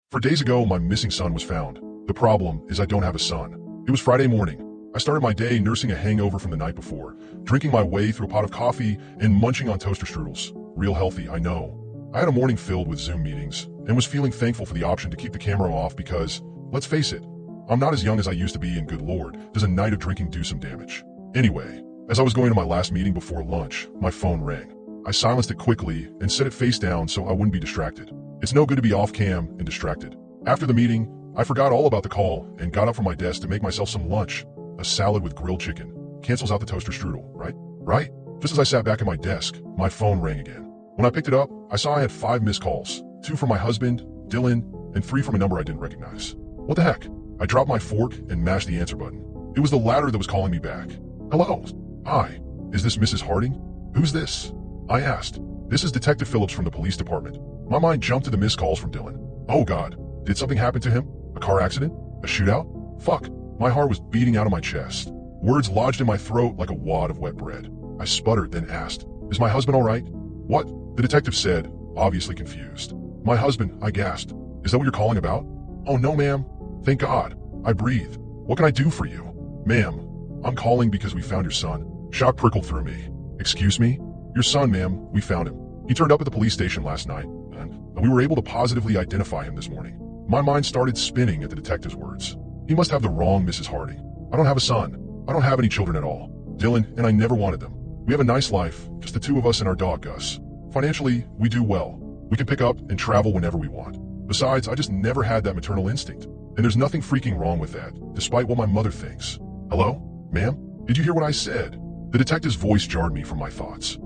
For days ago, my missing son was found. The problem is I don't have a son. It was Friday morning. I started my day nursing a hangover from the night before, drinking my way through a pot of coffee and munching on toaster strudels. Real healthy, I know. I had a morning filled with Zoom meetings and was feeling thankful for the option to keep the camera off because, let's face it, I'm not as young as I used to be, and good lord, does a night of drinking do some damage. Anyway, as I was going to my last meeting before lunch, my phone rang. I silenced it quickly and set it face down so I wouldn't be distracted. It's no good to be off cam and distracted. After the meeting, I forgot all about the call and got up from my desk to make myself some lunch. A salad with grilled chicken. Cancels out the toaster strudel, right? Right? Just as I sat back at my desk, my phone rang again. When I picked it up, I saw I had 5 missed calls. 2 from my husband, Dylan, and 3 from a number I didn't recognize. What the heck? I dropped my fork and mashed the answer button. It was the latter that was calling me back. Hello. Hi. Is this Mrs. Harding? Who's this? I asked. This is Detective Phillips from the police department. My mind jumped to the missed calls from Dylan. Oh God. Did something happen to him? A car accident? A shootout? Fuck. My heart was beating out of my chest. Words lodged in my throat like a wad of wet bread. I sputtered, then asked, Is my husband all right? What? The detective said, obviously confused. My husband, I gasped. Is that what you're calling about? Oh no, ma'am. Thank God. I breathed. What can I do for you? Ma'am, I'm calling because we found your son. Shock prickled through me. Excuse me? Your son, ma'am, we found him. He turned up at the police station last night, and we were able to positively identify him this morning. My mind started spinning at the detective's words. He must have the wrong Mrs. Harding. I don't have a son. I don't have any children at all. Dylan and I never wanted them. We have a nice life, just the 2 of us and our dog, Gus. Financially, we do well. We can pick up and travel whenever we want. Besides, I just never had that maternal instinct. And there's nothing freaking wrong with that, despite what my mother thinks. Hello? Ma'am? Did you hear what I said? The detective's voice jarred me from my thoughts.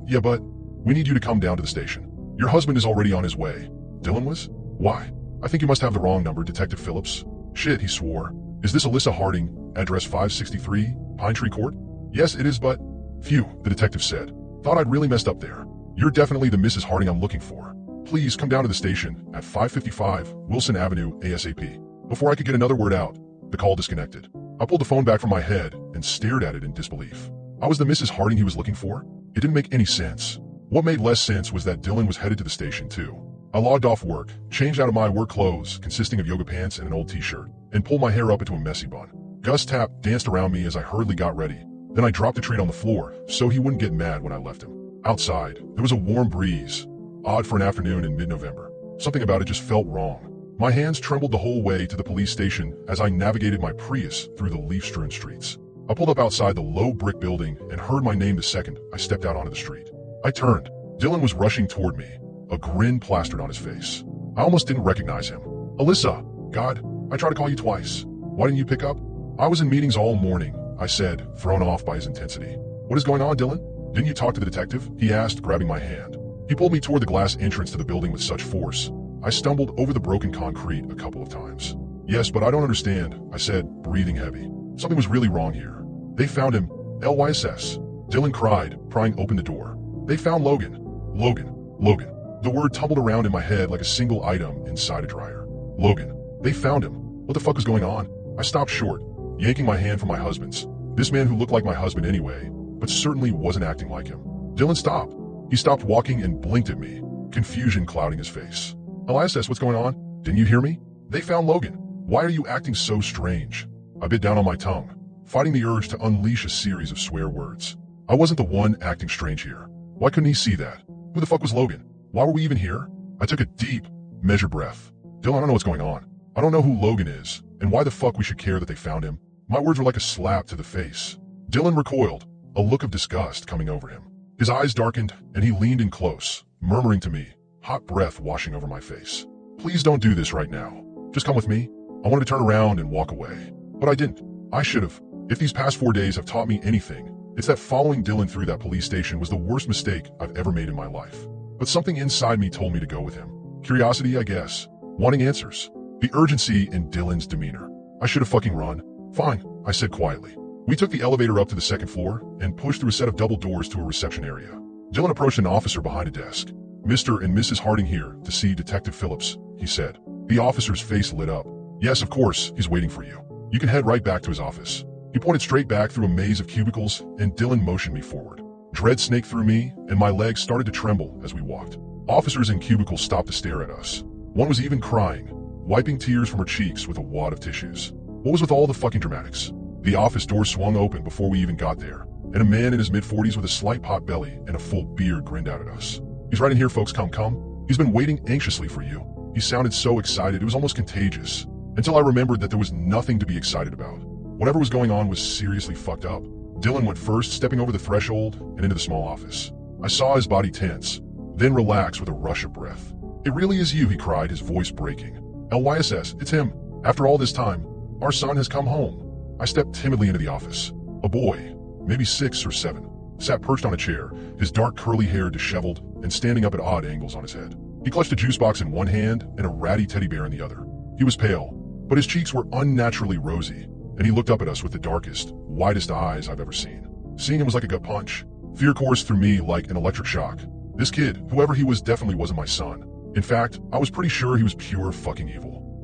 Yeah, but we need you to come down to the station. Your husband is already on his way. Dylan was? Why? I think you must have the wrong number, Detective Phillips. Shit, he swore. Is this Alyssa Harding, address 563, Pine Tree Court? Yes, it is, but... Phew, the detective said. Thought I'd really messed up there. You're definitely the Mrs. Harding I'm looking for. Please come down to the station at 555 Wilson Avenue ASAP. Before I could get another word out, the call disconnected. I pulled the phone back from my head and stared at it in disbelief. I was the Mrs. Harding he was looking for? It didn't make any sense. What made less sense was that Dylan was headed to the station too. I logged off work, changed out of my work clothes consisting of yoga pants and an old t-shirt, and pulled my hair up into a messy bun. Gus Tapp danced around me as I hurriedly got ready. Then I dropped the treat on the floor so he wouldn't get mad when I left him. Outside, there was a warm breeze, odd for an afternoon in mid-November. Something about it just felt wrong. My hands trembled the whole way to the police station as I navigated my Prius through the leaf-strewn streets. I pulled up outside the low brick building and heard my name the second I stepped out onto the street. I turned. Dylan was rushing toward me, a grin plastered on his face. I almost didn't recognize him. Alyssa, God, I tried to call you twice. Why didn't you pick up? I was in meetings all morning, I said, thrown off by his intensity. What is going on, Dylan? Didn't you talk to the detective? He asked, grabbing my hand. He pulled me toward the glass entrance to the building with such force. I stumbled over the broken concrete a couple of times. Yes, but I don't understand, I said, breathing heavy. Something was really wrong here. They found him. LYSS. Dylan cried, prying open the door. They found Logan. Logan. The word tumbled around in my head like a single item inside a dryer. Logan. They found him. What the fuck was going on? I stopped short, yanking my hand from my husband's. This man who looked like my husband anyway, but certainly wasn't acting like him. Dylan stopped. He stopped walking and blinked at me, confusion clouding his face. LYSS, what's going on? Didn't you hear me? They found Logan. Why are you acting so strange? I bit down on my tongue, fighting the urge to unleash a series of swear words. I wasn't the one acting strange here. Why couldn't he see that? Who the fuck was Logan? Why were we even here? I took a deep, measured breath. Dylan, I don't know what's going on. I don't know who Logan is, and why the fuck we should care that they found him. My words were like a slap to the face. Dylan recoiled, a look of disgust coming over him. His eyes darkened, and he leaned in close, murmuring to me, hot breath washing over my face. Please don't do this right now. Just come with me. I wanted to turn around and walk away. But I didn't. I should have. If these past 4 days have taught me anything, it's that following Dylan through that police station was the worst mistake I've ever made in my life. But something inside me told me to go with him. Curiosity, I guess. Wanting answers. The urgency in Dylan's demeanor. I should have fucking run. Fine, I said quietly. We took the elevator up to the 2nd floor and pushed through a set of double doors to a reception area. Dylan approached an officer behind a desk. Mr. and Mrs. Harding here to see Detective Phillips, he said. The officer's face lit up. Yes, of course, he's waiting for you. You can head right back to his office. He pointed straight back through a maze of cubicles, and Dylan motioned me forward. Dread snaked through me, and my legs started to tremble as we walked. Officers in cubicles stopped to stare at us. One was even crying, wiping tears from her cheeks with a wad of tissues. What was with all the fucking dramatics? The office door swung open before we even got there, and a man in his mid-40s with a slight pot belly and a full beard grinned out at us. "He's right in here, folks, come. He's been waiting anxiously for you." He sounded so excited, it was almost contagious, until I remembered that there was nothing to be excited about. Whatever was going on was seriously fucked up. Dylan went first, stepping over the threshold and into the small office. I saw his body tense, then relax with a rush of breath. "It really is you," he cried, his voice breaking. "LYSS, it's him. After all this time, our son has come home." I stepped timidly into the office. A boy, maybe 6 or 7, sat perched on a chair, his dark curly hair disheveled and standing up at odd angles on his head. He clutched a juice box in one hand and a ratty teddy bear in the other. He was pale, but his cheeks were unnaturally rosy, and he looked up at us with the darkest, widest eyes I've ever seen. Seeing him was like a gut punch. Fear coursed through me like an electric shock. This kid, whoever he was, definitely wasn't my son. In fact, I was pretty sure he was pure fucking evil.